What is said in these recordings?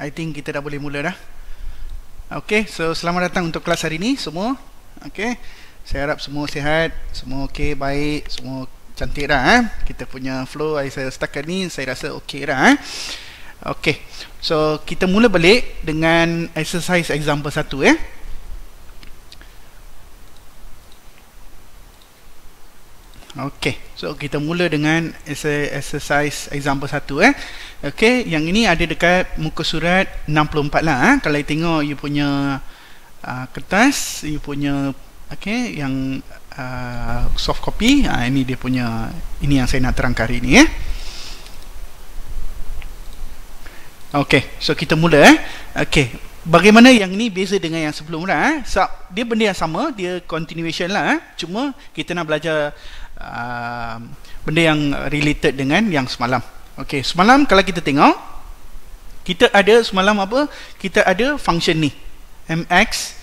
I think kita dah boleh mula dah. Okay, so selamat datang untuk kelas hari ni semua. Okay, saya harap semua sihat, semua okay, baik, semua cantik dah. Kita punya flow saya setakat ni saya rasa okay dah. Okay, so kita mula balik dengan exercise example 1 Okay, so kita mula dengan exercise example 1 Okay, yang ini ada dekat muka surat 64 lah Kalau you tengok you punya kertas, you punya okay, yang soft copy, ini dia punya, ini yang saya nak terangkan hari ini Okay, so kita mula Okay, bagaimana yang ini beza dengan yang sebelum dah so, dia benda yang sama, dia continuation lah cuma kita nak belajar benda yang related dengan yang semalam. Okay, semalam kalau kita tengok, kita ada semalam apa? Kita ada function ni mx,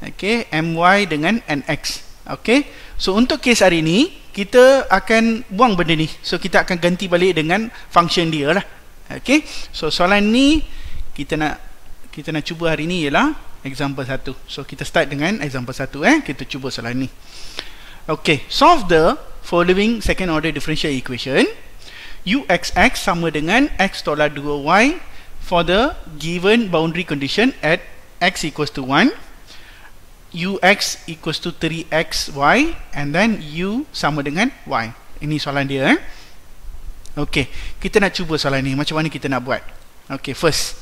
okay, my dengan nx. Okay, so untuk case hari ni kita akan buang benda ni, so kita akan ganti balik dengan function dia lah. Okay, so soalan ni kita nak cuba hari ni ialah example 1. So kita start dengan example 1 kita cuba soalan ni. Okay, solve the following second order differential equation. Uxx sama dengan x tolak 2y for the given boundary condition at x equals to 1, ux equals to 3xy, and then u sama dengan y. Ini soalan dia Okay, kita nak cuba soalan ni. Macam mana kita nak buat? Okay, first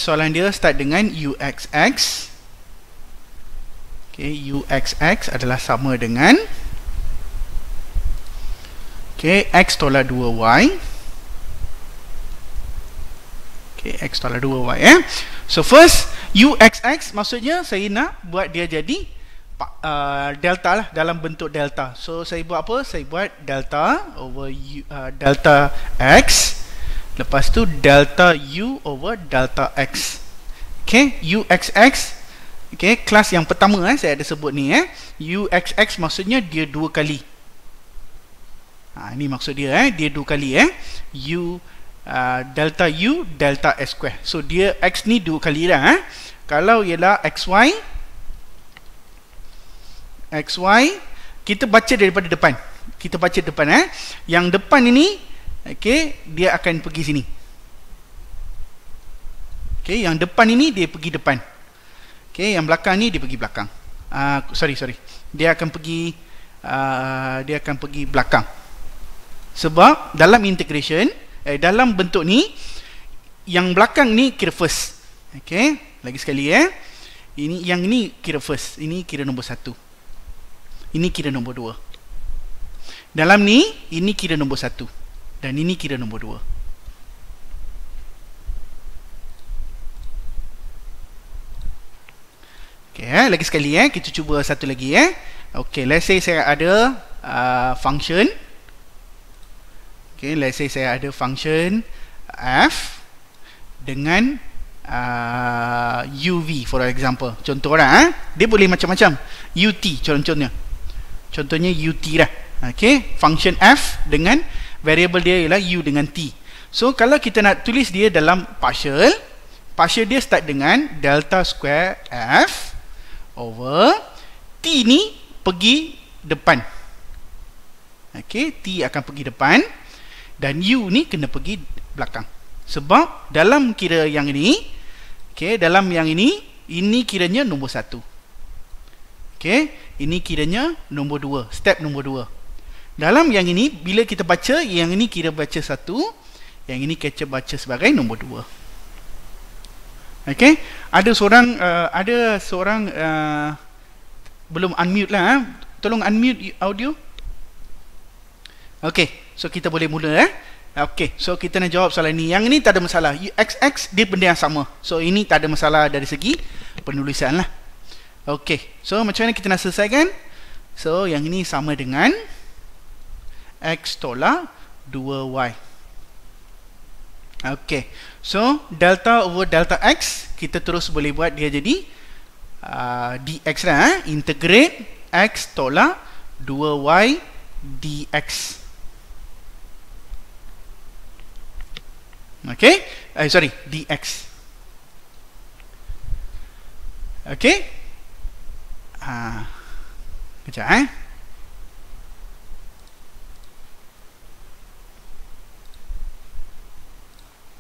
soalan dia start dengan uxx. Okay, uxx adalah sama dengan x tolak 2y. X tolak 2y So first uxx maksudnya saya nak buat dia jadi delta lah, dalam bentuk delta. So saya buat apa? Saya buat delta over delta x, lepas tu delta u over delta x. Uxx kelas yang pertama saya ada sebut ni uxx maksudnya dia dua kali. Ini maksud dia dia dua kali delta u delta s square. So dia x ni dua kali dah Kalau ialah xy kita baca daripada depan. Kita baca depan Yang depan ini dia akan pergi sini. Yang depan ini dia pergi depan. Yang belakang ni dia pergi belakang. Sorry. Dia akan pergi belakang. Sebab dalam integration dalam bentuk ni yang belakang ni kira first. Lagi sekali ini yang ini kira first, ini kira nombor 1. Ini kira nombor 2. Dalam ni ini kira nombor 1 dan ini kira nombor 2. Lagi sekali kita cuba satu lagi let's say saya ada function. Let's say saya ada function f dengan uv for example. Contoh dia boleh macam-macam. Ut contohnya ut lah. Function f dengan variable dia ialah u dengan t. So kalau kita nak tulis dia dalam partial dia start dengan delta square f over t ni pergi depan. T akan pergi depan dan u ni kena pergi belakang. Sebab dalam kira yang ini dalam yang ini kiranya nombor 1. Ini kiranya nombor 2, step nombor 2. Dalam yang ini bila kita baca, yang ini kira baca 1, yang ini kita baca sebagai nombor 2. Ada seorang belum unmute lah tolong unmute audio. So kita boleh mula so kita nak jawab soalan ni. Yang ini tak ada masalah. Uxx dia benda yang sama. So ini tak ada masalah dari segi penulisan lah. So macam mana kita nak selesaikan? So yang ini sama dengan x tolak 2y. So delta over delta x kita terus boleh buat dia jadi dx lah integrate x tolak 2y dx. sorry, dx. Okey. Kejap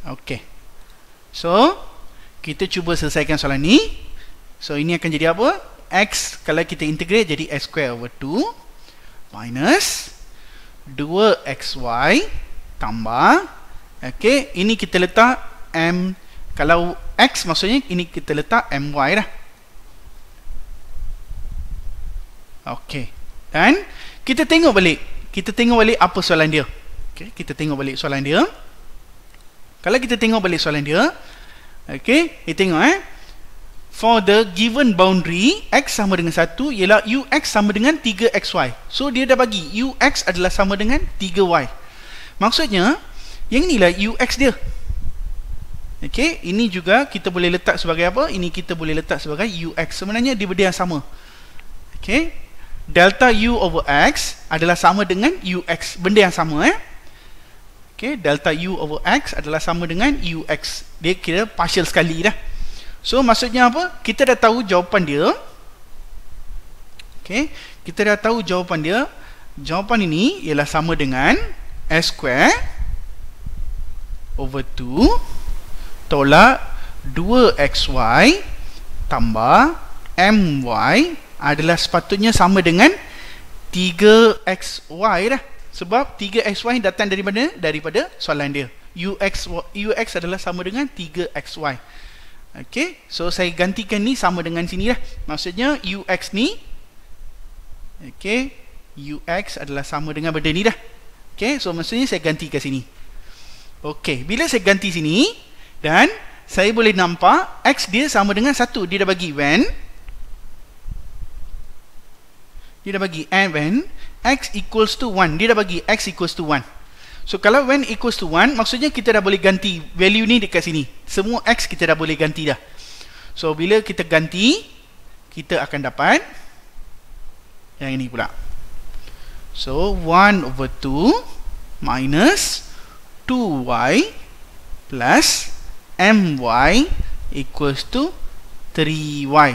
Okey. So, kita cuba selesaikan soalan ni. So, ini akan jadi apa? X, kalau kita integrate jadi x square over 2 minus 2xy tambah, okey, ini kita letak m, kalau x maksudnya ini kita letak my dah. Okey. Dan kita tengok balik apa soalan dia. Okey, kita tengok balik soalan dia. Kalau kita tengok balik soalan dia, okey, kita tengok for the given boundary x sama dengan 1 ialah ux sama dengan 3xy. So dia dah bagi ux adalah sama dengan 3y. Maksudnya yang inilah ux dia. Okey, ini juga kita boleh letak sebagai apa? Ini kita boleh letak sebagai ux. Sebenarnya dia benda yang sama. Okey, delta u over x adalah sama dengan ux, benda yang sama Okay, delta u over x adalah sama dengan ux. Dia kira partial sekali dah. So maksudnya apa? Kita dah tahu jawapan dia. Okay, kita dah tahu jawapan dia. Jawapan ini ialah sama dengan s square over 2 tolak 2xy tambah my adalah sepatutnya sama dengan 3xy dah. Sebab 3xy datang dari mana? Daripada soalan dia. Ux adalah sama dengan 3xy. Okey, so saya gantikan ni sama dengan sini lah. Maksudnya ux ni, okey, ux adalah sama dengan benda ni dah. Okey, so maksudnya saya ganti ke sini. Okey, bila saya ganti sini, dan saya boleh nampak x dia sama dengan 1. Dia dah bagi when x equals to 1. Dia dah bagi x equals to 1. So kalau when equals to 1, maksudnya kita dah boleh ganti value ni dekat sini. Semua x kita dah boleh ganti dah. So bila kita ganti, kita akan dapat yang ini pula. So 1 over 2 minus 2y plus my equals to 3y.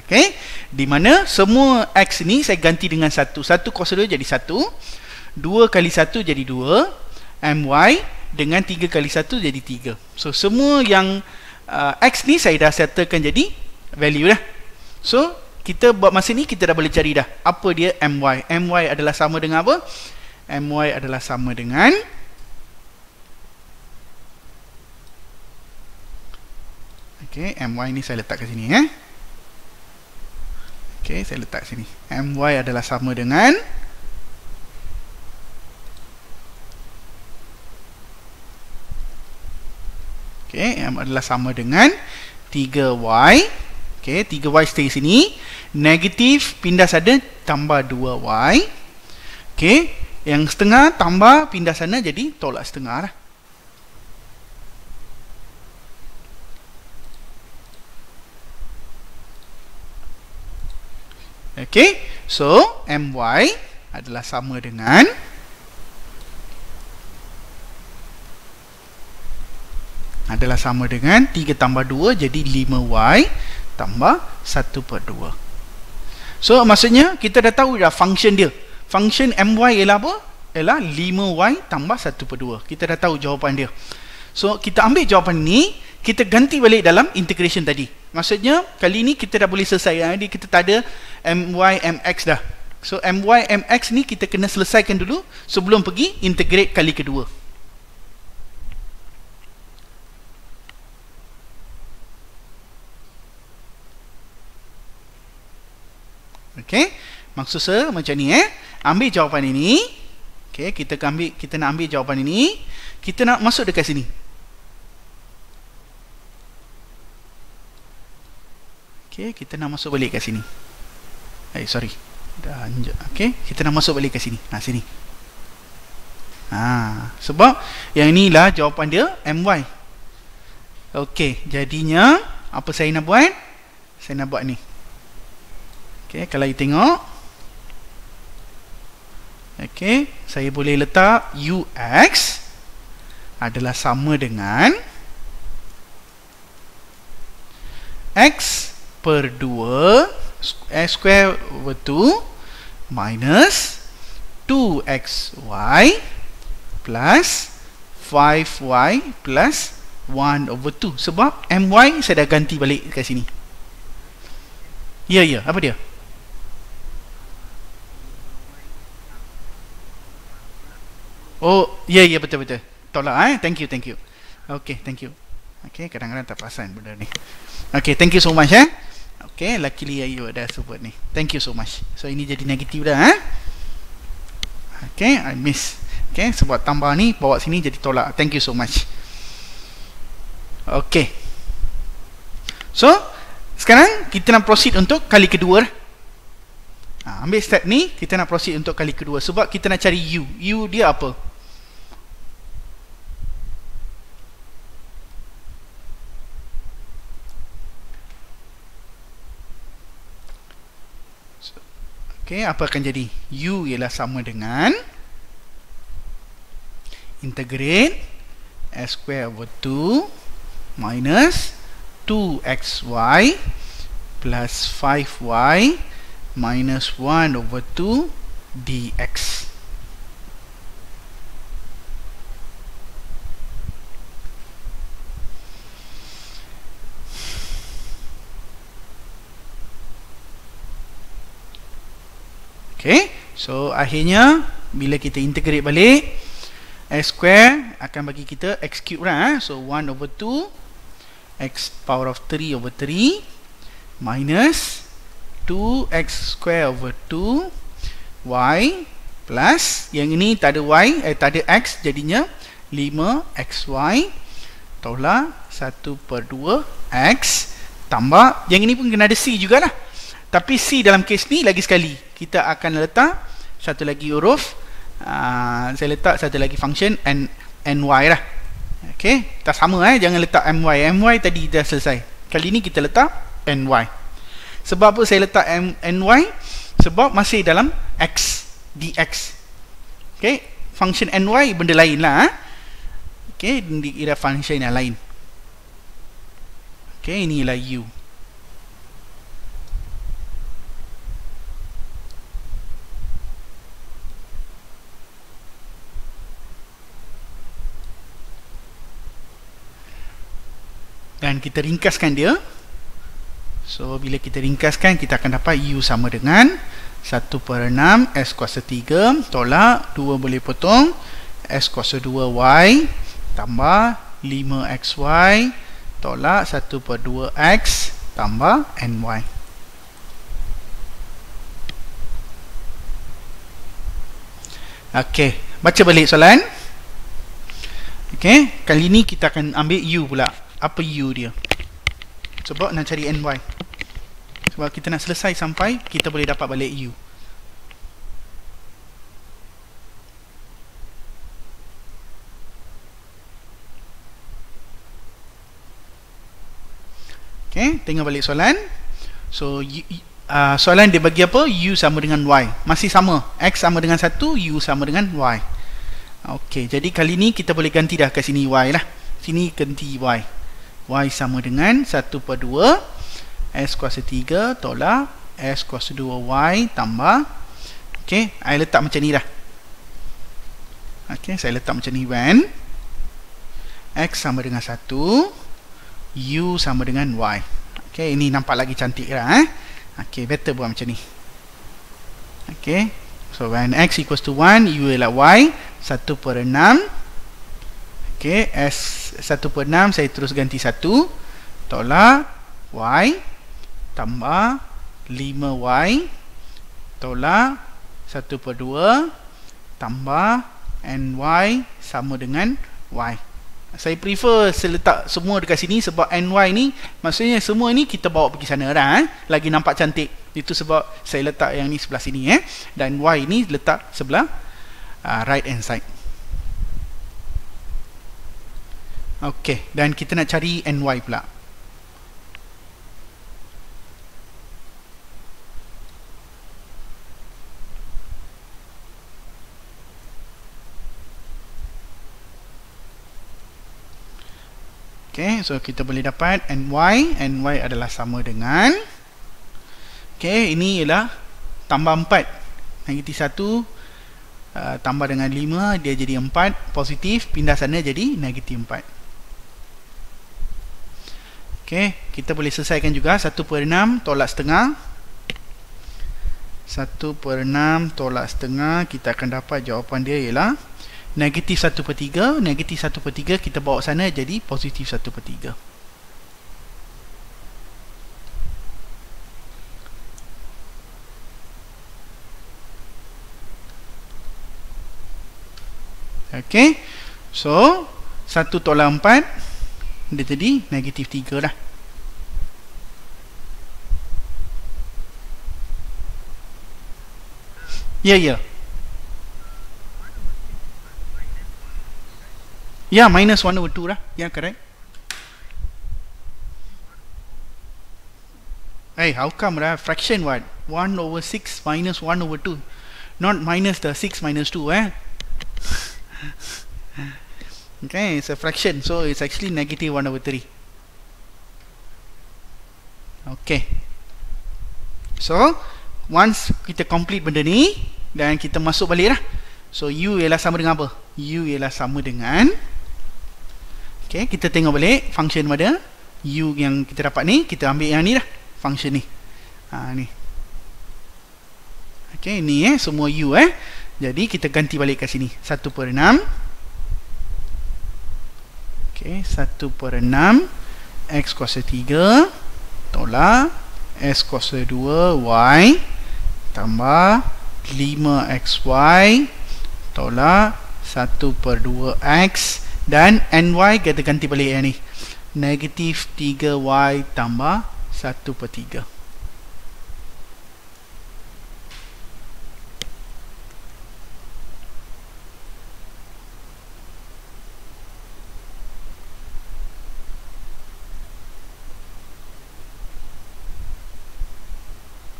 Okay, di mana semua x ni saya ganti dengan 1. 1 kuasa 2 jadi 1. 2 kali 1 jadi 2. My dengan 3 kali 1 jadi 3. So semua yang x ni saya dah settlekan jadi value dah. So kita buat masa ni kita dah boleh cari dah apa dia my. My adalah sama dengan apa? My adalah sama dengan my ni saya letak kat sini Okey, saya letak sini. My adalah sama dengan M adalah sama dengan 3y. Okey, 3y stay sini. Negatif pindah sana tambah 2y. Okey, yang setengah tambah pindah sana jadi tolak setengah lah. Okey, so my adalah sama dengan 3 tambah 2 jadi 5y tambah 1/2. So maksudnya kita dah tahu dah function dia. Function my ialah apa? Ialah 5y tambah 1/2. Kita dah tahu jawapan dia. So kita ambil jawapan ni, kita ganti balik dalam integration tadi. Maksudnya kali ni kita dah boleh selesai. Kita tak ada my mx dah. So my mx ni kita kena selesaikan dulu sebelum pergi integrate kali kedua. Okey, maksud saya macam ni ambil jawapan ini. Okey, kita nak ambil jawapan ini, kita nak masuk dekat sini. Okey, kita nak masuk balik kat sini. Sorry. Okey, kita nak masuk balik kat sini. Sini. Sebab yang inilah jawapan dia my. Okey, jadinya apa saya nak buat? Saya nak buat ni. Okey, kalau you tengok. Okey, saya boleh letak ux adalah sama dengan X per 2 X square over 2 minus 2XY plus 5Y plus 1 over 2. Sebab MY saya dah ganti balik kat sini. Ya, apa dia? Oh, ya, betul. Tolak, thank you. Okay, thank you. Okay, kadang-kadang tak perasan benda ni. Okay, thank you so much, Okay, luckily you ada support ni. Thank you so much. So, ini jadi negatif dah, Okay, I miss. Okay, sebab tambah ni, bawa sini jadi tolak. Thank you so much. Okay. So, sekarang kita nak proceed untuk kali kedua. Ambil step ni, kita nak proceed untuk kali kedua. Sebab kita nak cari U. U dia apa? Okay, apa akan jadi? U ialah sama dengan integrate S square over 2 minus 2XY plus 5Y minus 1 over 2 dx. Okay, so akhirnya bila kita integrate balik, x square akan bagi kita x cube lah. So 1 over 2 x power of 3 over 3 minus 2x square over 2 y plus, yang ini tak ada y, tak ada x, jadinya 5xy tolak 1 per 2 x tambah, yang ini pun kena ada c jugalah. Tapi C dalam kes ni lagi sekali kita akan letak satu lagi huruf, saya letak satu lagi function ny lah. Okay, tak sama jangan letak my tadi dah selesai. Kali ni kita letak ny. Sebab apa saya letak ny? Sebab masih dalam x dx. Okay, function ny benda lain lah. Okay, dia function yang lain. Okay, inilah u. Dan kita ringkaskan dia. So bila kita ringkaskan, kita akan dapat U sama dengan 1 per 6 S kuasa 3 tolak 2 boleh potong S kuasa 2Y tambah 5XY tolak 1 per 2X tambah NY. Ok, baca balik soalan. Ok, kali ni kita akan ambil U pula. Apa U dia? Sebab nak cari NY. Sebab kita nak selesai sampai kita boleh dapat balik U. Okay, tengok balik soalan. So soalan dia bagi apa? U sama dengan Y. Masih sama. X sama dengan 1, U sama dengan Y. Okay, jadi kali ni kita boleh ganti dah ke sini Y lah. Sini ganti Y. Y sama dengan 1 per 2 S kuasa 3 tolak S kuasa 2Y tambah. Ok, saya letak macam ni dah. Ok, saya letak macam ni. When X sama dengan 1, U sama dengan Y. Ok, ini nampak lagi cantik lah. Ok, better buat macam ni. Ok, so when X equals to 1, U ialah Y 1 per 6. Ok, S 1 per 6 saya terus ganti 1 tolak Y tambah 5Y tolak 1 per 2 tambah NY sama dengan Y. Saya prefer saya letak semua dekat sini sebab NY ni maksudnya semua ni kita bawa pergi sana dah, lagi nampak cantik. Itu sebab saya letak yang ni sebelah sini dan Y ni letak sebelah right hand side. Okey, dan kita nak cari NY pula. Okay, so kita boleh dapat ny adalah sama dengan, okay, ini ialah tambah 4, negatif 1 tambah dengan 5, dia jadi 4, positif, pindah sana jadi negatif 4. Okay, kita boleh selesaikan juga 1/6 tolak setengah, 1/6 tolak setengah, kita akan dapat jawapan dia ialah negatif 1/3. Negatif 1/3 kita bawa sana jadi positif 1/3. Okay, so 1 tolak 4 dia jadi negatif 3 lah. Ya, minus 1/2 lah. Ya, correct. Hey, how come lah? Fraction what? 1/6 minus 1/2. Not minus the 6 minus 2, Okay, it's a fraction, so it's actually negative 1/3. Okay. So, once kita complete benda ni, dan kita masuk balik lah. So, U ialah sama dengan apa? U ialah sama dengan, okay, kita tengok balik function pada U yang kita dapat ni, kita ambil yang ni lah, function ni. Ni. Okay, ni semua U Jadi, kita ganti balik kat sini. 1/6. Okay, 1/6 X kuasa 3 tolak S kuasa 2 Y tambah 5XY tolak 1/2X, dan NY kita ganti balik yang ni, negatif 3Y tambah 1/3.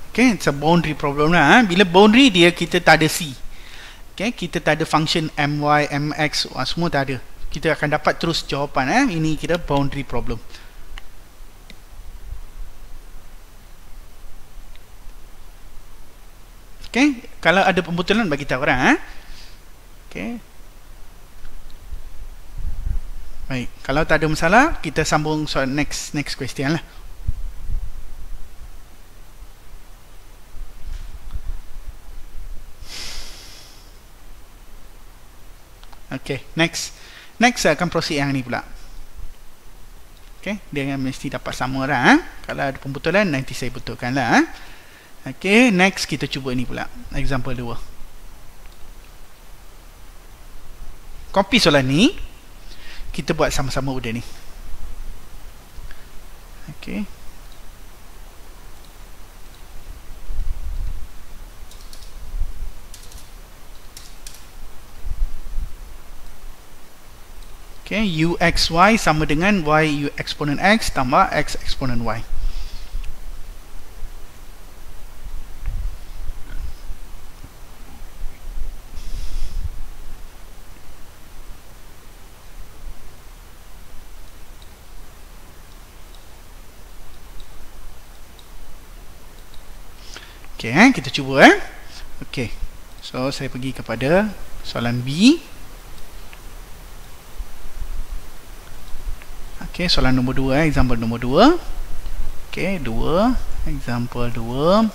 Okay, it's a boundary problem lah. Bila boundary dia kita tak ada C. Okay, kita tak ada function my, mx, semua tak ada. Kita akan dapat terus jawapan. Ini kira boundary problem. Okay, kalau ada pembetulan bagi tahu orang. Okay. Baik, kalau tak ada masalah, kita sambung soal next question lah. Okay, next saya akan proceed yang ni pula. Okay, dia mesti dapat sama lah. Kalau ada pembetulan, nanti saya betulkan lah. Okay, next kita cuba ni pula, example 2. Copy soalan ni, kita buat sama-sama benda ni. Okay. Okay, UXY sama dengan Y U eksponen X tambah X eksponen Y. Okay, kita cuba Okay, so saya pergi kepada soalan B. Okay, soalan nombor 2, example nombor 2. Okay, 2, example 2.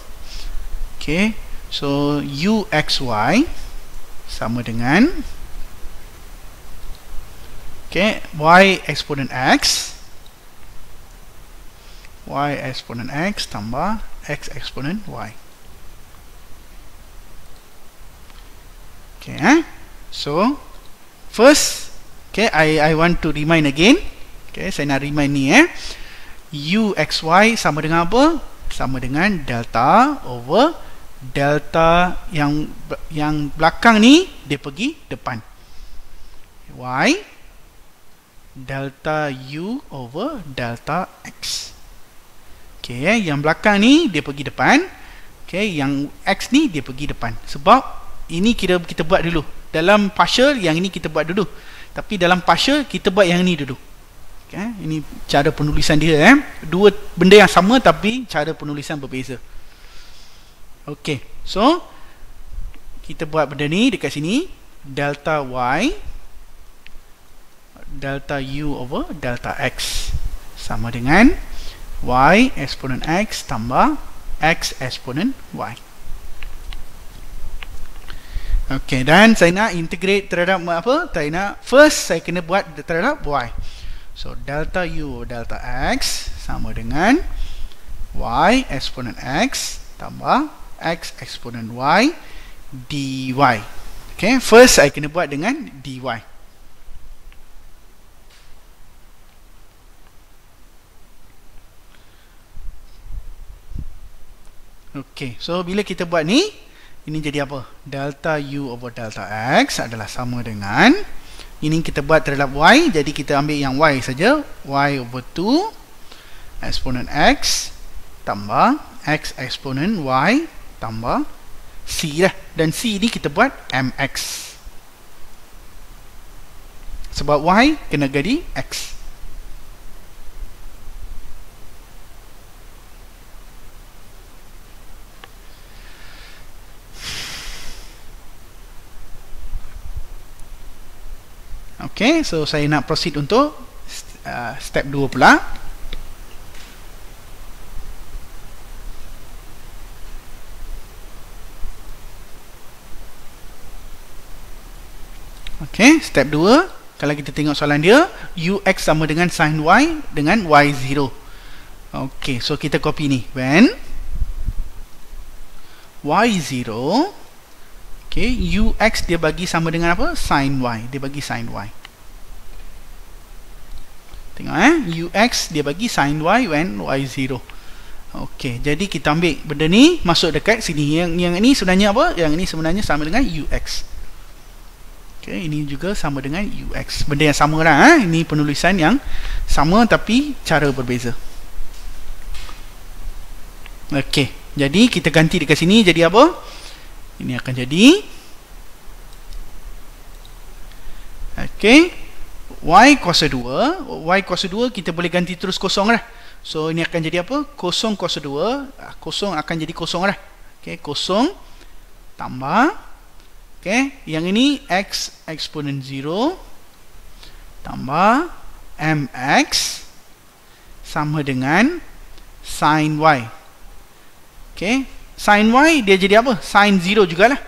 Okay, so UXY sama dengan, okay, Y eksponen X, Y eksponen X tambah X eksponen Y. Okay, so first, okay, I want to remind again. Okay, saya nak remind ni UXY sama dengan apa? Sama dengan delta over delta yang belakang ni dia pergi depan. Y delta U over delta X. Okay, yang belakang ni dia pergi depan. Okay, yang X ni dia pergi depan. Sebab ini kira kita buat dulu. Dalam partial yang ini kita buat dulu. Tapi dalam partial kita buat yang ni dulu. Okay, ini cara penulisan dia. Dua benda yang sama tapi cara penulisan berbeza. Okey, so kita buat benda ni dekat sini. Delta Y delta U over delta X sama dengan Y eksponen X tambah X eksponen Y. Okey, dan saya nak integrate terhadap apa? Saya nak first saya kena buat terhadap Y. So delta U delta X sama dengan Y eksponen X tambah X eksponen Y dy. Okay, first saya kena buat dengan dy. Okay, so bila kita buat ni, ini jadi apa? Delta U over delta X adalah sama dengan, ini kita buat terhadap Y, jadi kita ambil yang Y saja, Y over 2 eksponen X tambah X eksponen Y tambah C lah. Dan C ni kita buat MX, sebab Y kena jadi X. Okay, so saya nak proceed untuk step 2 pula. Okay, step 2. Kalau kita tengok soalan dia, Ux sama dengan sin Y dengan Y0. Okay, so kita copy ni. When Y0, okay, Ux dia bagi sama dengan apa? Sin Y. Dia bagi sin Y. Tengok Ux dia bagi sin Y when Y0. Okay, jadi kita ambil benda ni masuk dekat sini. Yang ini sebenarnya apa? Yang ini sebenarnya sama dengan Ux. Okay, ini juga sama dengan Ux. Benda yang sama lah. Ini penulisan yang sama tapi cara berbeza. Okay, jadi kita ganti dekat sini jadi apa? Ini akan jadi okay, Y kuasa 2. Y kuasa 2 kita boleh ganti terus kosong lah. So ini akan jadi apa? Kosong kuasa 2. Kosong akan jadi kosong lah. Okay, kosong tambah, okay, yang ini X eksponen 0 tambah MX sama dengan sin Y. Okay, sin Y dia jadi apa? Sin 0 jugalah.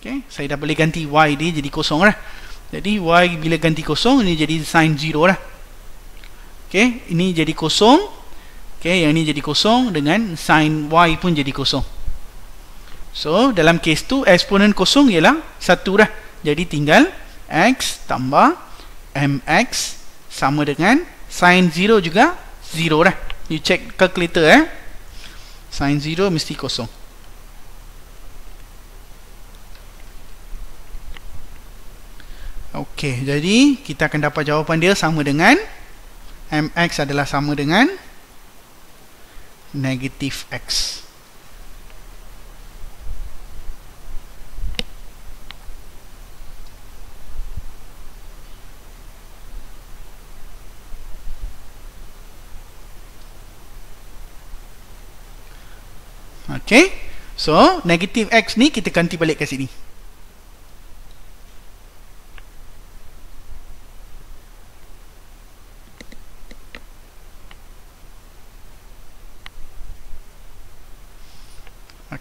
Okay, saya dah boleh ganti Y dia jadi kosong lah. Jadi Y bila ganti kosong, ini jadi sin 0 lah. Okay, ini jadi kosong. Okay, yang ini jadi kosong dengan sin Y pun jadi kosong. So dalam case tu eksponen kosong ialah 1 dah. Jadi tinggal X tambah MX sama dengan sin 0 juga 0 dah. You check calculator sin 0 mesti kosong. Okey, jadi kita akan dapat jawapan dia sama dengan MX adalah sama dengan negatif X. Okay, so negatif X ni kita ganti balik ke sini.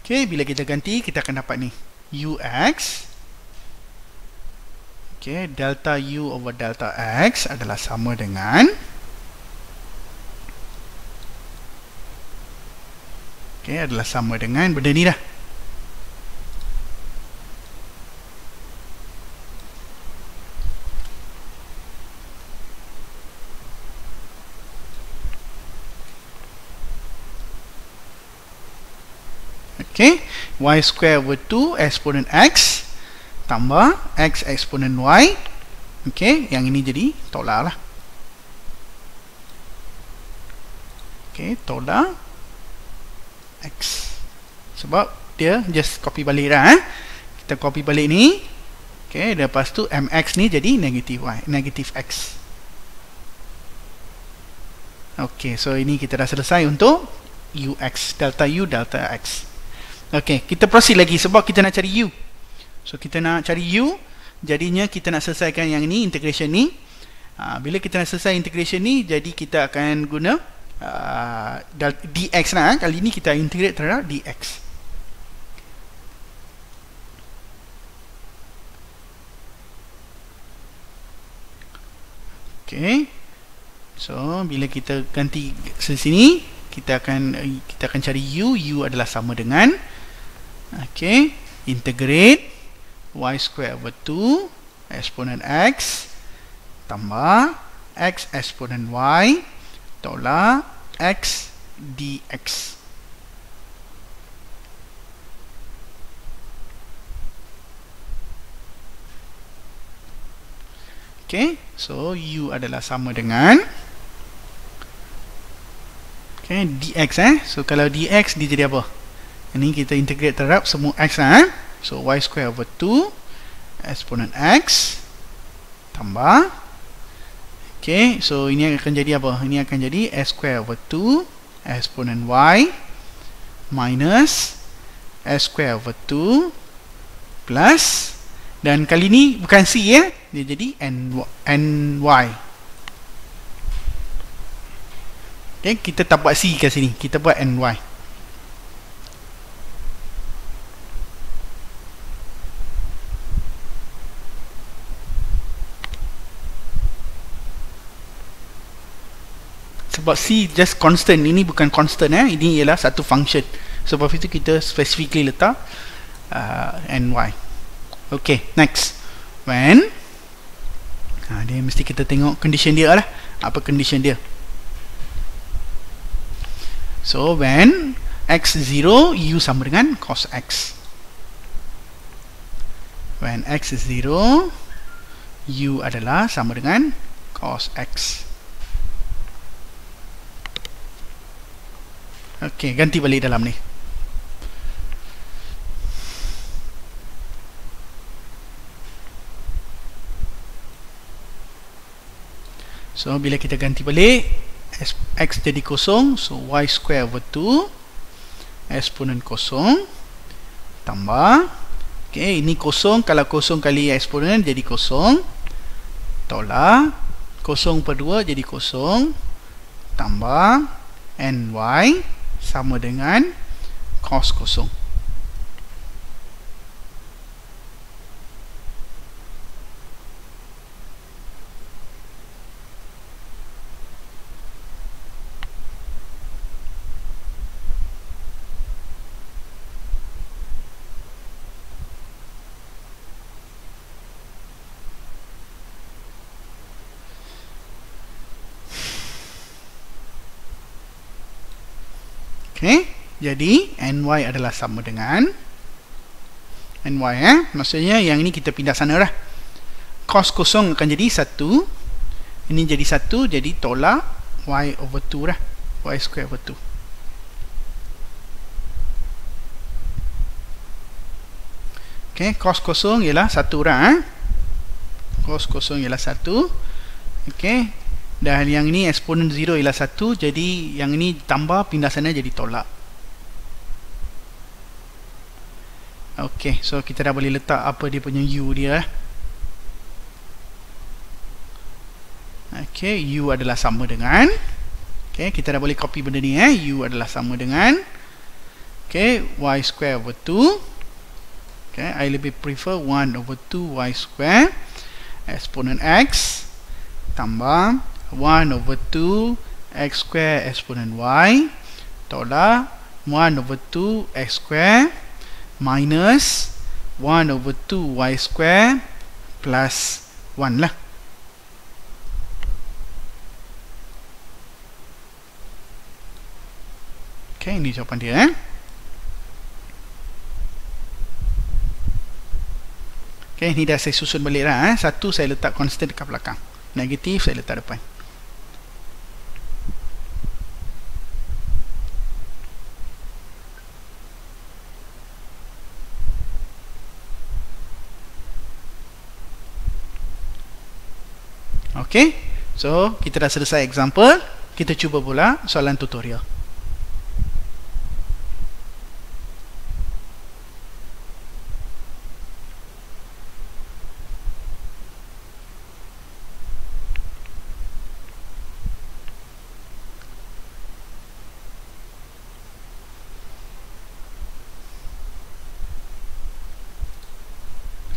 Okay, bila kita ganti kita akan dapat ni Ux, okay, delta U over delta X adalah sama dengan, okay, adalah sama dengan benda ni dah. Okay, Y square over 2 eksponen X tambah X eksponen Y. Okay, yang ini jadi tolak lah. Okay, tolak X. Sebab dia just copy balik dah. Kita copy balik ni. Okay, lepas tu MX ni jadi negatif Y, negatif X. Okey, so ini kita dah selesai untuk ux, delta u, delta x. Okey, kita proceed lagi sebab kita nak cari u. So kita nak cari u, jadinya kita nak selesaikan yang ni, integration ni. Bila kita nak selesai integration ni, jadi kita akan guna dx lah. Kali ni kita integrate terhadap dx. Okey. So bila kita ganti sini, kita akan cari u adalah sama dengan integrate y square over 2 exponent x tambah x exponent y tolak x dx. So u adalah sama dengan dx. So kalau dx dia jadi apa? Ini kita integrate terhadap semua x lah. So y square over 2 exponent x tambah so ini akan jadi apa? Ini akan jadi s square over 2 exponent y minus s square over 2 plus, dan kali ni bukan c ya, dia jadi ny. Kita tak buat c kat sini, kita buat ny. Sebab c just constant, ini bukan constant ini ialah satu function. Sebab itu kita specifically letak ny. Okay, next. When dia mesti kita tengok condition dia lah. Apa condition dia? So when x 0, u sama dengan cos x. When x is 0, u adalah sama dengan cos x. Okey, ganti balik dalam ni. So bila kita ganti balik, x jadi kosong, so y square over 2 exponent kosong tambah ini kosong, kalau kosong kali exponent jadi kosong, tolak kosong per 2 jadi kosong, tambah ny sama dengan cos kosong. Jadi ny adalah sama dengan ny maksudnya yang ini kita pindah sana lah. Cos kosong akan jadi 1, ini jadi 1, jadi tolak y over 2 lah, y square over 2. Cos kosong ialah 1 lah. Cos kosong ialah 1. Dan yang ini eksponen 0 ialah 1, jadi yang ini tambah, pindah sana jadi tolak. So kita dah boleh letak apa dia punya u dia. U adalah sama dengan kita dah boleh copy benda ni u adalah sama dengan y square over 2. I lebih prefer 1 over 2 y square exponent x tambah 1 over 2 x square exponent y tolak 1 over 2 x square minus 1 over 2 y square plus 1 lah. Ini jawapan dia. Ini dah saya susun balik lah. 1 saya letak constant dekat belakang, negatif saya letak depan. So kita dah selesai example. kita cuba pula soalan tutorial.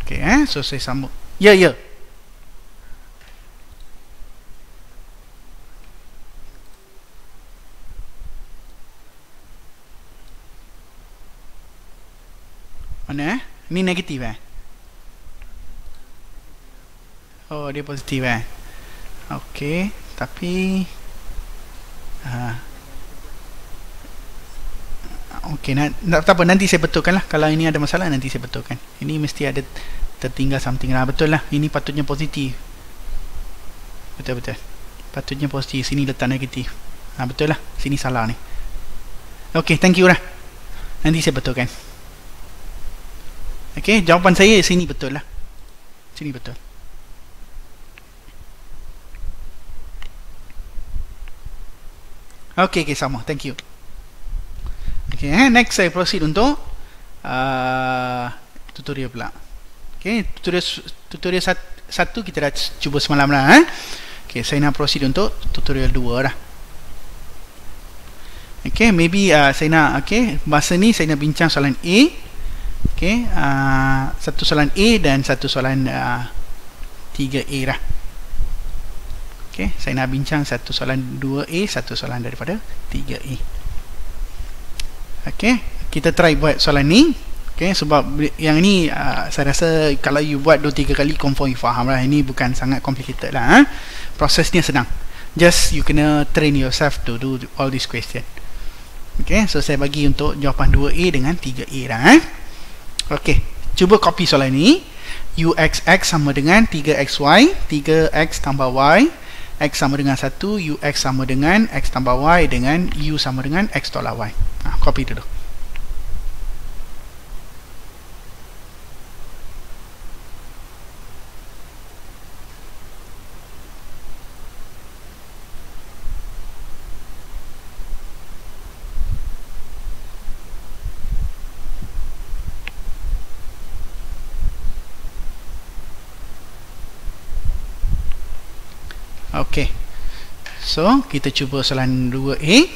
Okay, so saya sambung. Ya. Mana Ni negatif Oh, dia positif Okey, tapi okey, tak apa, nanti saya betulkan lah. Kalau ini ada masalah, nanti saya betulkan. Ini mesti ada tertinggal something lah. Betul lah, ini patutnya positif. Betul. Patutnya positif, sini letak negatif. Betul lah, sini salah ni. Okey, thank you lah. Nanti saya betulkan. Okey, jawapan saya sini betul lah. Sini betul. Okey, sama. Thank you. Okey, next saya proceed untuk tutorial pula. Okey, tutorial 1 kita dah cuba semalam dah. Okey, saya nak proceed untuk tutorial 2 dah. Okey, maybe saya nak, masa ni saya nak bincang soalan A. Okey, satu soalan A dan satu soalan 3A dah. Okey, saya nak bincang satu soalan 2A, satu soalan daripada 3A. Okey, kita try buat soalan ni. Okey, sebab yang ni saya rasa kalau you buat 2-3 kali confirm you faham lah. Ini bukan sangat complicated lah. Prosesnya senang. Just you kena train yourself to do all this question. Okey, so saya bagi untuk jawapan 2A dengan 3A dah. Okey, cuba copy soalan ni. UXX sama dengan 3XY, 3X tambah Y, X sama dengan 1, UX sama dengan X tambah Y dengan U sama dengan X tolak Y. Copy dulu. Okey, so kita cuba soalan 2A.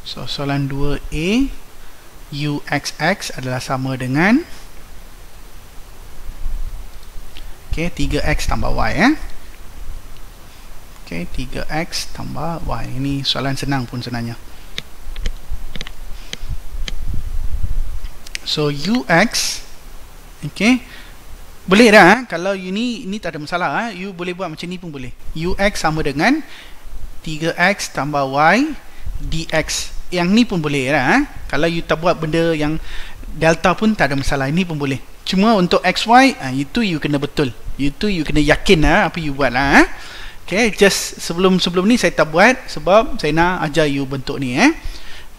So soalan 2A, UXX adalah sama dengan 3X tambah Y. Okey, 3X tambah Y. Ini soalan senang pun sebenarnya. So UX, boleh dah. Kalau you ni tak ada masalah. You boleh buat macam ni pun boleh. UX sama dengan 3X tambah Y dx. Yang ni pun boleh dah. Kalau you tak buat benda yang delta pun tak ada masalah. Ini pun boleh. Cuma untuk XY, itu you kena betul. Itu you kena yakin apa you buat lah. Okay, just sebelum ni saya tak buat sebab saya nak ajar you bentuk ni.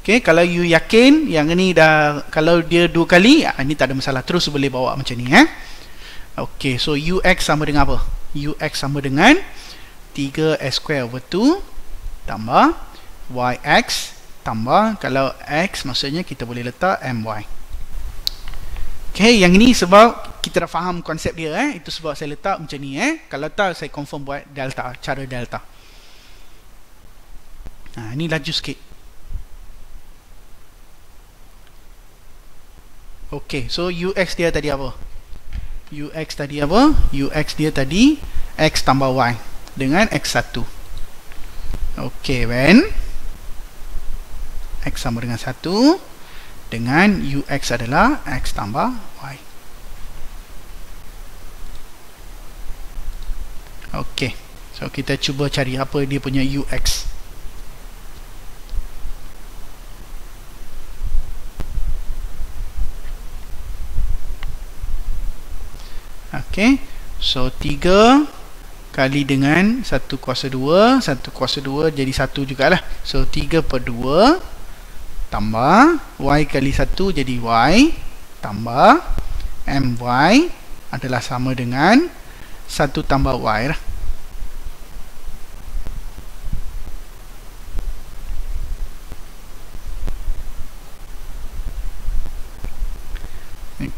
Okay, kalau you yakin yang ni dah, kalau dia 2 kali, ni tak ada masalah, terus boleh bawa macam ni. Okay, so UX sama dengan apa? UX sama dengan 3S² over 2 tambah YX tambah, kalau X maksudnya kita boleh letak MY. Okay, yang ini sebab kita dah faham konsep dia. Itu sebab saya letak macam ni. Kalau tak, saya confirm buat delta, cara delta. Ini laju sikit. Okey, so UX dia tadi apa? UX tadi apa? UX dia tadi X tambah Y dengan X1. Okey, when X sama dengan 1 dengan UX adalah X tambah Y. Okey, so kita cuba cari apa dia punya UX. Okey, so 3 kali dengan 1 kuasa 2, 1 kuasa 2 jadi 1 jugalah. So 3/2 tambah y kali 1 jadi y tambah my adalah sama dengan 1 tambah y lah.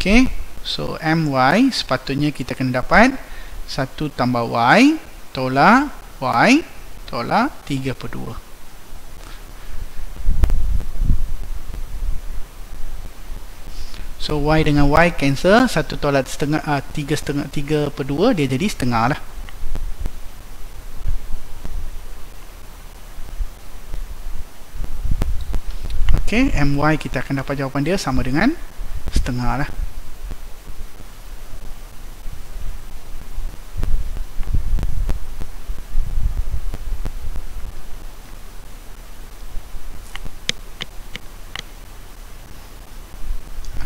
Okay, so my sepatutnya kita akan dapat 1 tambah y tolak y tolak 3/2. So y dengan y cancel, 1 tolak setengah, 3/2 dia jadi setengah lah. Okay, my kita akan dapat jawapan dia sama dengan setengah lah.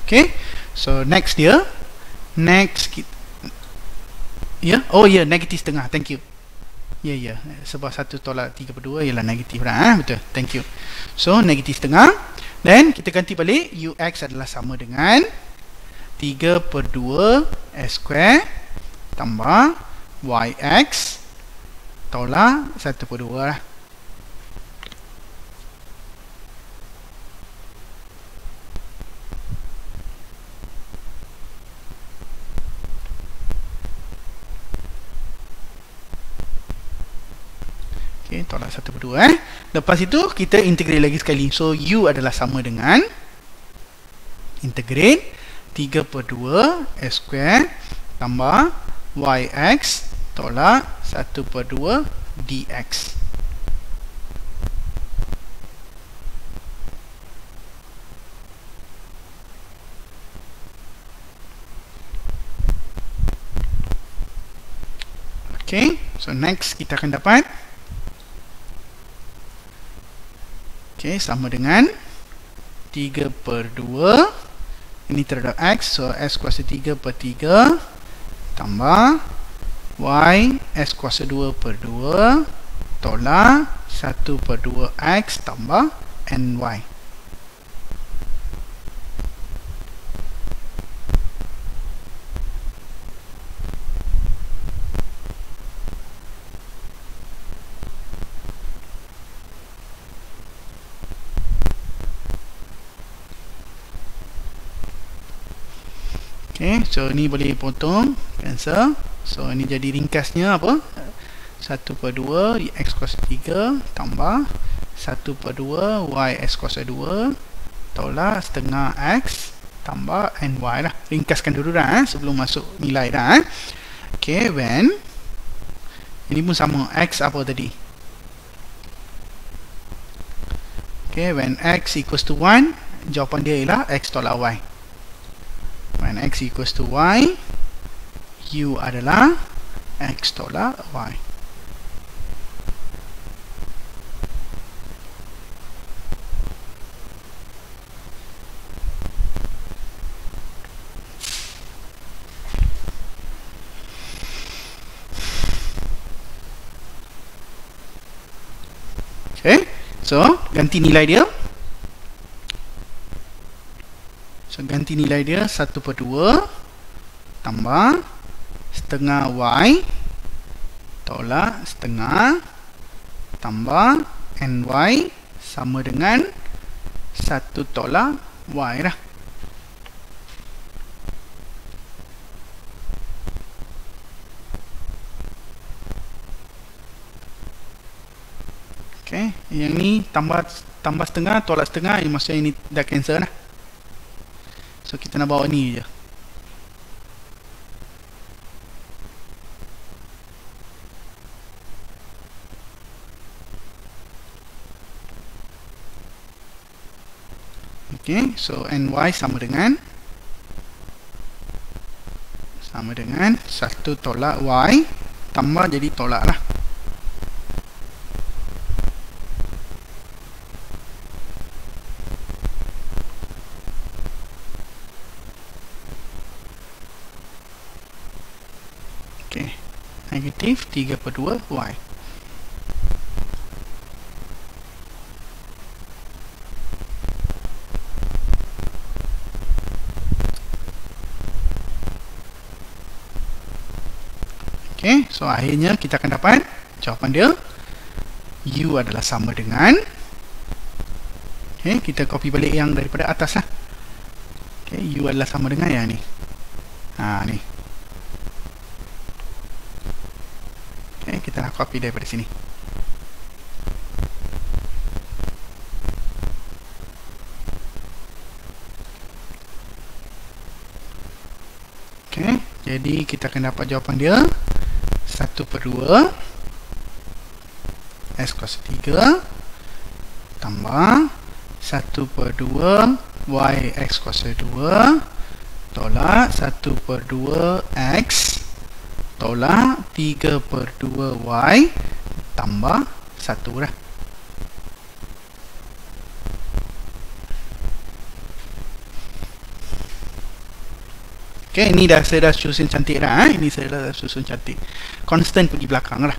Okay, so next dia, oh ya, negatif setengah, thank you. Ya, sebab 1 tolak 3/2 ialah negatif lah, betul, thank you. So negatif setengah, dan kita ganti balik, ux adalah sama dengan 3/2 s square tambah yx tolak 1/2 lah. Okay, tolak 1/2. Lepas itu kita integrate lagi sekali. So u adalah sama dengan integrate 3/2 s square tambah yx tolak 1/2 dx. Okay, so next kita akan dapat, okay, sama dengan 3/2 ini terhadap x, so s kuasa 3/3 tambah y s kuasa 2/2 tolak 1/2 x tambah ny. Okay, so ni boleh potong, cancel. So ini jadi ringkasnya apa? 1/2 x kuasa 3 tambah 1/2 y s kuasa 2 tolak setengah x tambah ny lah. Ringkaskan dulu dah sebelum masuk nilai dah. Okay, when ini pun sama, x apa tadi? Okay, when x equals to 1, jawapan dia ialah x tolak y. When x equals to y, u adalah x tolak y. Okay, so ganti nilai dia. So ganti nilai dia 1/2 tambah setengah y tolak setengah tambah ny sama dengan 1 tolak y lah. Okay, yang ni tambah setengah tolak setengah, maksudnya ini dah cancel lah. So kita nak bawa ni je. Okay, so ny sama dengan 1 tolak y tambah jadi tolak lah. Okay, negatif 3/2 y. Okay, so akhirnya kita akan dapat jawapan dia U adalah sama dengan, okay, kita copy balik yang daripada atas lah. Okay, U adalah sama dengan yang ni. Ni. Okay, kita nak copy daripada sini. Okay, jadi kita akan dapat jawapan dia 1/2 X kuasa 3 tambah 1/2 Y X kuasa 2 tolak 1/2 X tolak 3/2 Y tambah 1 lah. Okay, ini saya dah susun cantik dah. Ini saya dah susun cantik. Constant pergi belakang lah.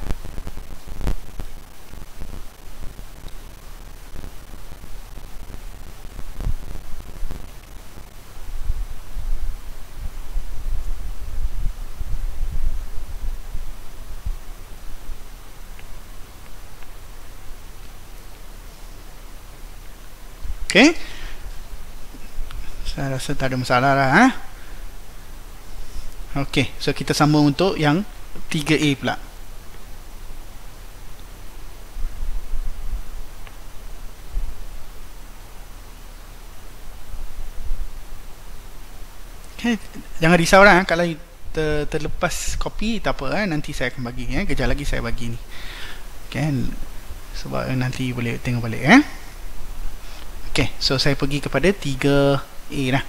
Okay, saya rasa tak ada masalah lah. Okay, so kita sambung untuk yang 3A pula. Okay, jangan risau lah. Kalau terlepas copy tak apa, nanti saya akan bagi. Kejap lagi saya bagi ni. Okay, sebab nanti boleh tengok balik. Okay, so saya pergi kepada 3A lah.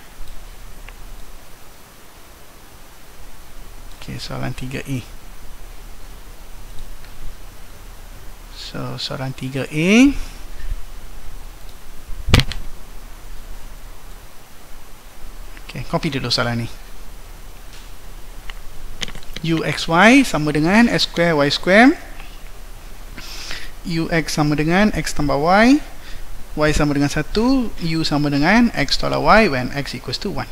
Okay, soalan 3A. So, soalan 3A. Okay, copy dulu soalan ni. UXY sama dengan S square Y square. UX sama dengan X tambah Y. Y sama dengan 1. U sama dengan X tolak Y when X equals to 1.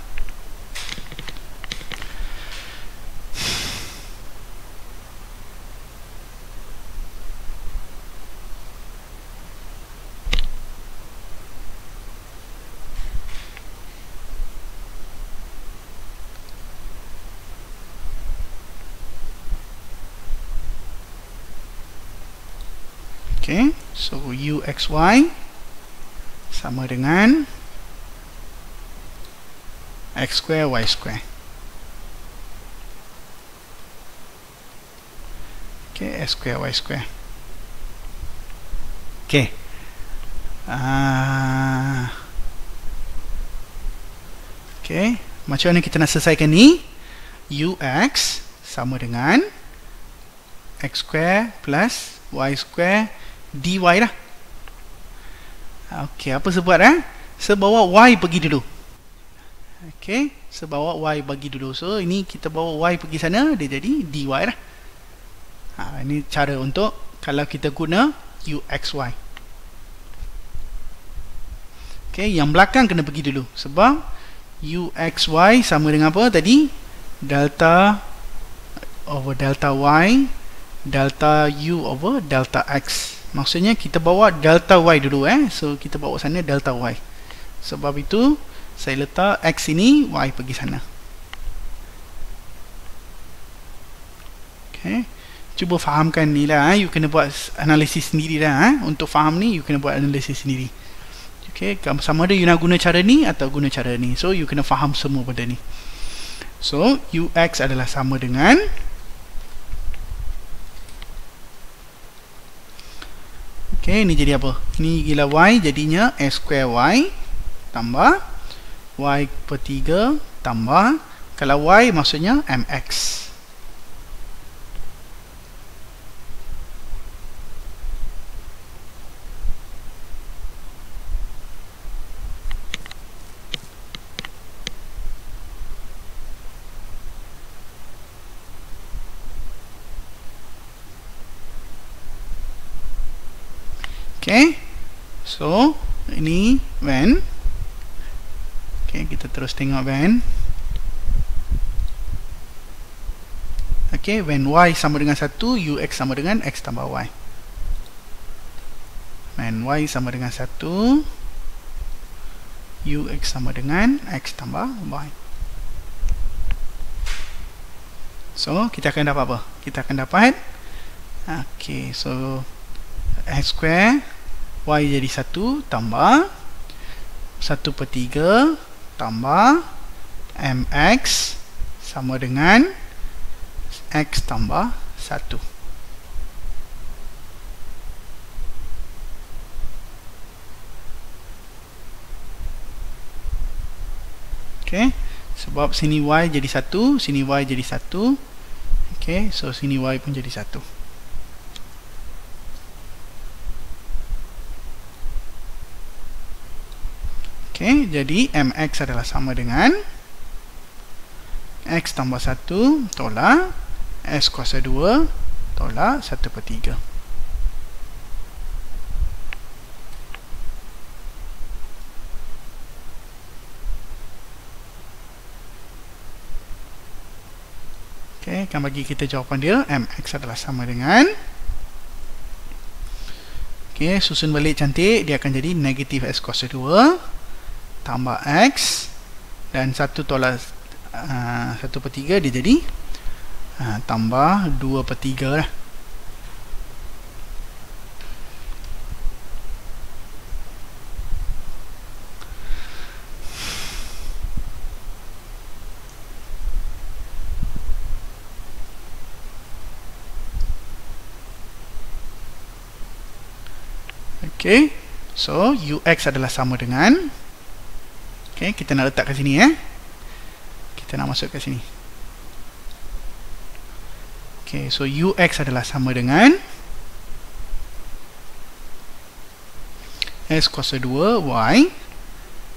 Okay, so UXY sama dengan X square Y square. Okay, S square Y square. Okay. Okay, macam mana kita nak selesaikan ni? UX sama dengan X square plus Y square dy lah. Okey, apa sebab sebawa Y pergi dulu. Okey, sebawa Y pergi dulu. So ini kita bawa Y pergi sana, dia jadi dy lah. Ini cara untuk kalau kita guna UXY. Okey, yang belakang kena pergi dulu sebab UXY sama dengan apa tadi? Delta over delta Y delta U over delta X. Maksudnya kita bawa delta Y dulu so kita bawa sana delta Y. Sebab itu saya letak X ini, Y pergi sana. Okay, cuba fahamkan ni lah. You kena buat analisis sendiri lah. Untuk faham ni you kena buat analisis sendiri. Okay, sama ada you nak guna cara ni atau guna cara ni. So you kena faham semua benda ni. So UX adalah sama dengan, okay, ini jadi apa? Ini gila Y jadinya S square Y tambah Y per 3 tambah, kalau Y maksudnya MX. Okay, so ini when. Okay, kita terus tengok when. Okay, Okay, when y sama dengan 1, ux sama dengan x tambah y. When y sama dengan 1, ux sama dengan x tambah y. So, kita akan dapat apa? Kita akan dapat, okay, so x square y jadi 1 tambah 1/3 tambah mx sama dengan x tambah 1. Okay, sebab sini y jadi 1, sini y jadi 1. Okay, so sini y pun jadi 1. Okay, jadi mx adalah sama dengan x tambah 1 tolak s kuasa 2 tolak 1/3. Okay, akan bagi kita jawapan dia. Mx adalah sama dengan, okay, susun balik cantik, dia akan jadi negatif s kuasa 2 tambah x, dan 1 tolak 1/3 dia jadi tambah 2/3 lah. Okay, so ux adalah sama dengan, okay, kita nak letak kat sini, kita nak masuk kat sini. Okay, so ux adalah sama dengan s kuasa 2 y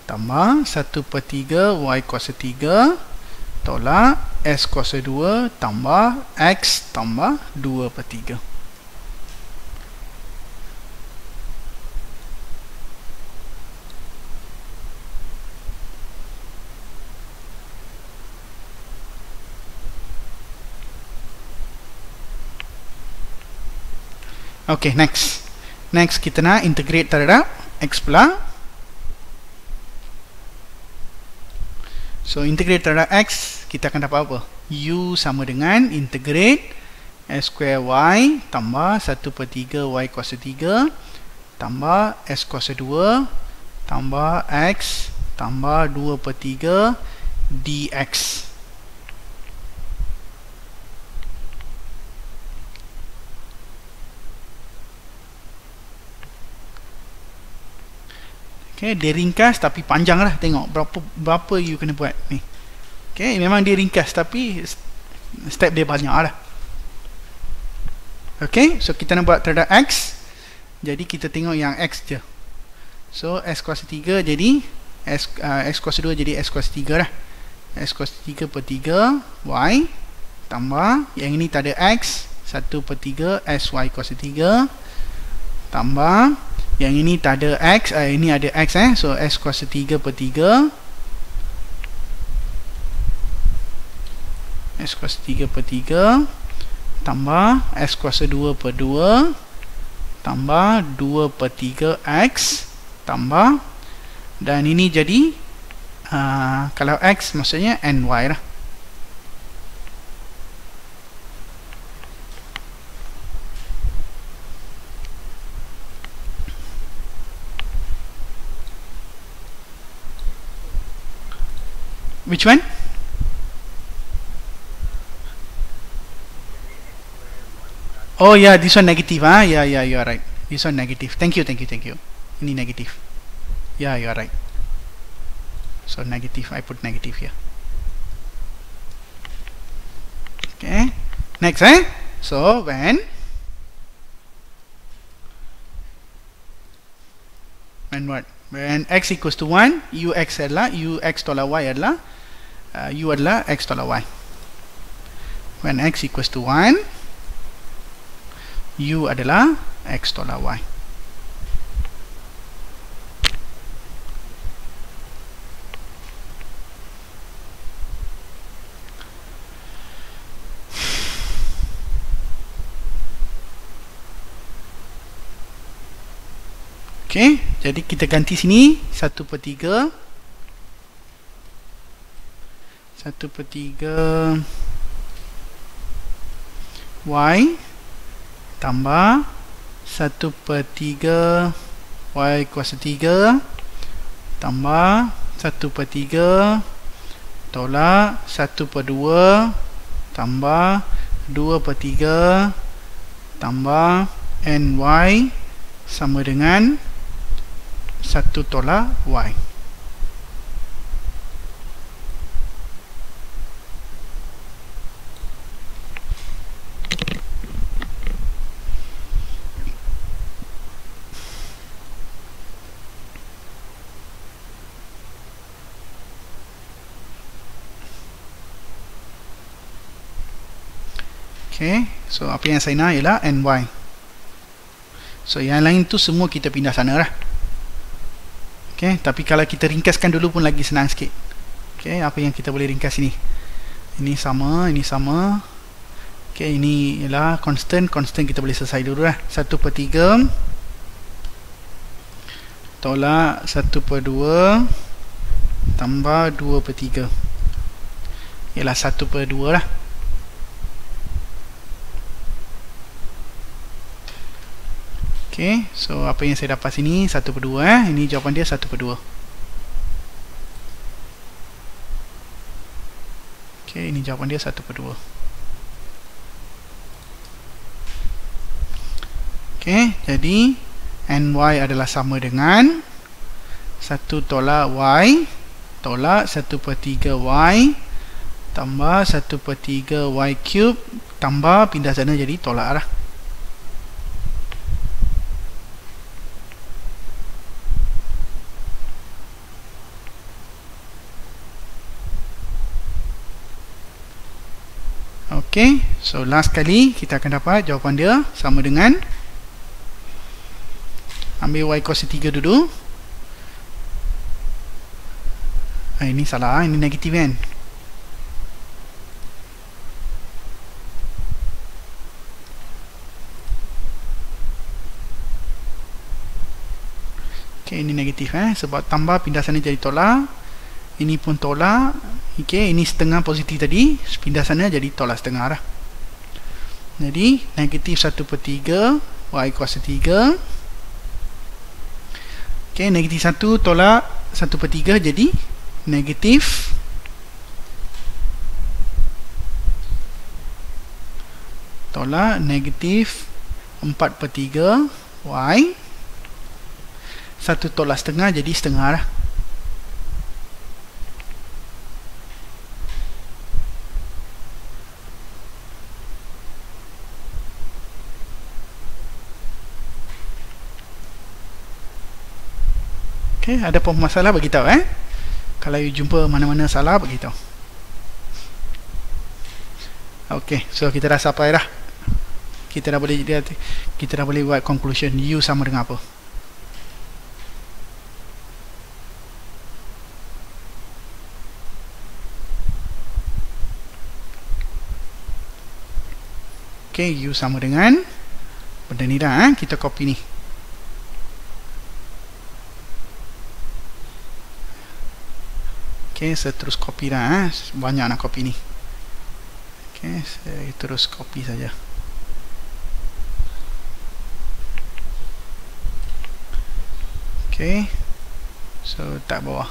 tambah 1/3 y kuasa 3 tolak s kuasa 2 tambah x tambah 2/3. Okay, next kita nak integrate terhadap x pula. So integrate terhadap x, kita akan dapat apa? U sama dengan integrate s square y tambah 1/3 y kuasa 3 tambah s kuasa 2 tambah x tambah 2/3 dx. Okay, dia ringkas tapi panjang lah. Tengok berapa you kena buat ni. Okay, memang dia ringkas tapi step dia banyak lah. Okay, so kita nak buat terhadap x. Jadi kita tengok yang x je. So s kuasa 3 jadi s kuasa 2 jadi s kuasa 3 lah. S kuasa 3/3 y tambah, yang ini tak ada x, 1/3 sy kuasa 3 tambah, yang ini tak ada x, ini ada x, so s kuasa 3/3 s kuasa 3/3 tambah s kuasa 2/2 tambah 2/3 x tambah, dan ini jadi kalau x maksudnya ny lah. Which one? Oh yeah, this one negative. Yeah, you are right. This one negative. Thank you. Ini negative. Yeah, you are right. So negative, I put negative here. Okay. Next, so when what? When x equals to 1, ux adalah ux tolak y adalah u adalah x tolak y. When x equals to 1, u adalah x tolak y. Okey, jadi kita ganti sini 1/3 Y tambah 1/3 Y kuasa 3 tambah 1/3 tolak 1/2 tambah 2/3 tambah NY sama dengan 1 tolak Y. Okay, so apa yang saya nak ialah NY. So yang lain tu semua kita pindah sana lah. Okay, tapi kalau kita ringkaskan dulu pun lagi senang sikit. Okay, apa yang kita boleh ringkas ini? Ini sama, ini sama. Okay, ini ialah constant kita boleh selesai dulu lah. 1/3 tolak 1/2 tambah 2/3 ialah 1/2 lah. Okay, so apa yang saya dapat sini 1/2 ini jawapan dia 1/2. Okay, ini jawapan dia 1/2. Okay, jadi NY adalah sama dengan 1 tolak Y tolak 1/3 Y tambah 1/3 Y cube tambah pindah sana jadi tolak lah. Okay, so last kali kita akan dapat jawapan dia sama dengan, ambil Y kuasa 3 dulu. Ini salah, ini negatif kan. Okay, ini negatif sebab tambah pindah sana jadi tolak. Ini pun tolak. Okay, ini setengah positif tadi, pindah sana jadi tolak setengah lah. Jadi negatif 1/3 Y kuasa 3. Okay, negatif 1 tolak 1/3 jadi negatif tolak negatif 4/3 Y. 1 tolak setengah jadi setengah lah. Okay, ada apa masalah beritahu kalau you jumpa mana-mana salah beritahu. Okay, so kita dah sampai dah. Kita dah boleh buat conclusion U sama dengan apa. Okay, U sama dengan benda ni dah kita copy ni. Okay, saya terus copy dah banyak nak copy ni. Okay, saya terus copy saja. Okay, so tak bawah.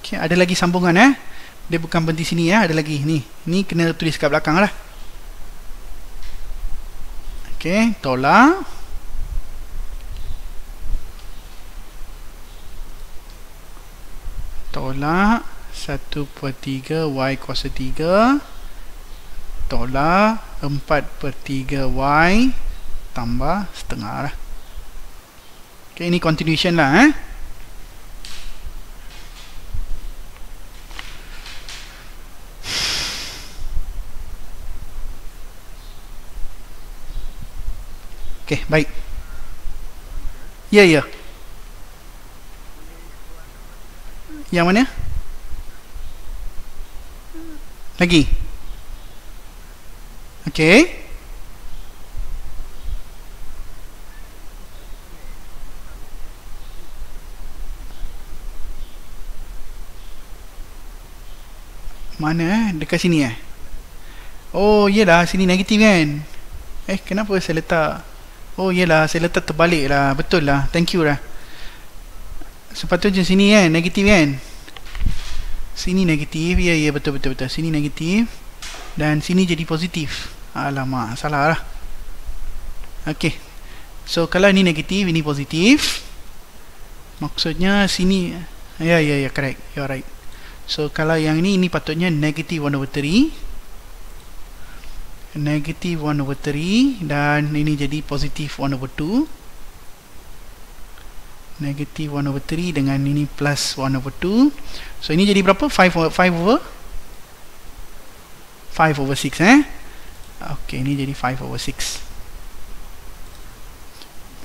Okay, ada lagi sambungan dia bukan berhenti sini ada lagi ni kena tulis kat belakang lah. Okay, tolak tolak 1/3 Y kuasa 3 tolak 4/3 Y tambah setengah lah. Okay, ini continuation lah Okay, baik. Ya. Yang mana? Lagi. Okey. Mana dekat sini Oh iyalah, sini negatif kan. Kenapa saya letak? Oh iyalah, saya letak terbalik lah. Betul lah, thank you lah. Sepatutnya sini kan, negatif kan. Sini negatif, ya betul. Sini negatif dan sini jadi positif. Alamak, salah lah. Okay, so kalau ini negatif, ini positif, maksudnya sini, ya correct, you're right. So kalau yang ini patutnya negative 1/3, negative 1/3, dan ini jadi positif 1/2, negative 1/3 dengan ini plus 1/2. So ini jadi berapa? 5/6 Okay, ini jadi 5/6.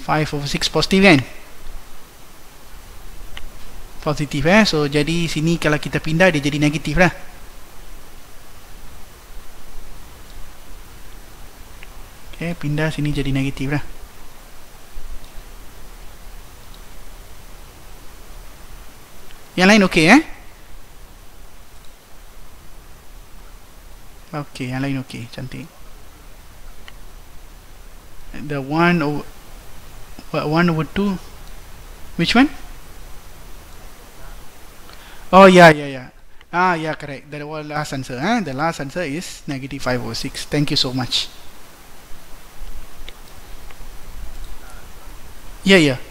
5/6 positif kan? Positif so jadi sini kalau kita pindah dia jadi negatif lah. Okay, pindah sini jadi negatif lah. Yang lain okey okey, yang lain okey, cantik. The 1/2, which one? Oh yeah. Yeah, correct. The last answer the last answer is negative 5/6. Thank you so much. Yeah.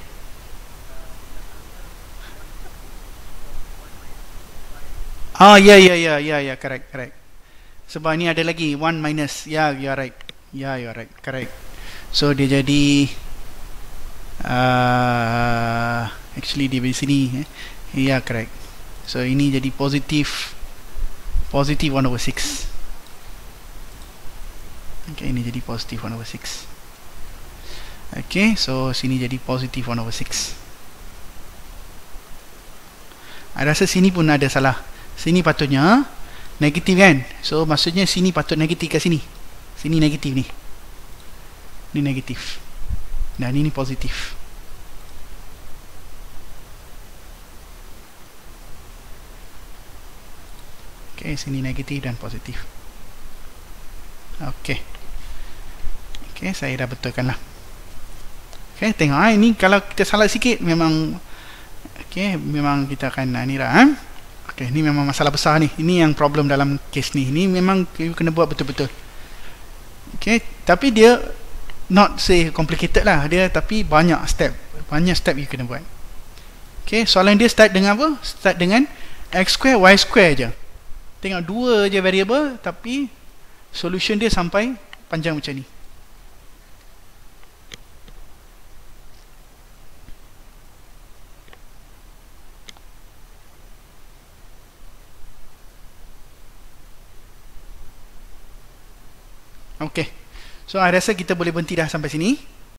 Oh yeah, correct. Sebab ni ada lagi 1 minus. Yeah, you're right. Correct. So dia jadi actually di sini yeah, correct. So ini jadi positif 1/6. Okay, ini jadi positif 1/6. Okay, so sini jadi positif 1/6. I rasa sini pun ada salah. Sini patutnya negatif kan. So maksudnya sini patut negatif kat sini. Sini negatif ni. Ni negatif. Dan ini positif. Okay, sini negatif dan positif. Okay, saya dah betulkan lah. Okay, tengok ini kalau kita salah sikit memang memang kita akan ni lah Okay, ni memang masalah besar ni. Ini yang problem dalam kes ni. Ini memang you kena buat betul-betul. Okay, tapi dia not say complicated lah. Dia tapi banyak step you kena buat. Okay, soalan dia start dengan apa? Start dengan x square, y square je. Tengok dua je variable, tapi solution dia sampai panjang macam ni. Okay, so I rasa kita boleh berhenti dah sampai sini.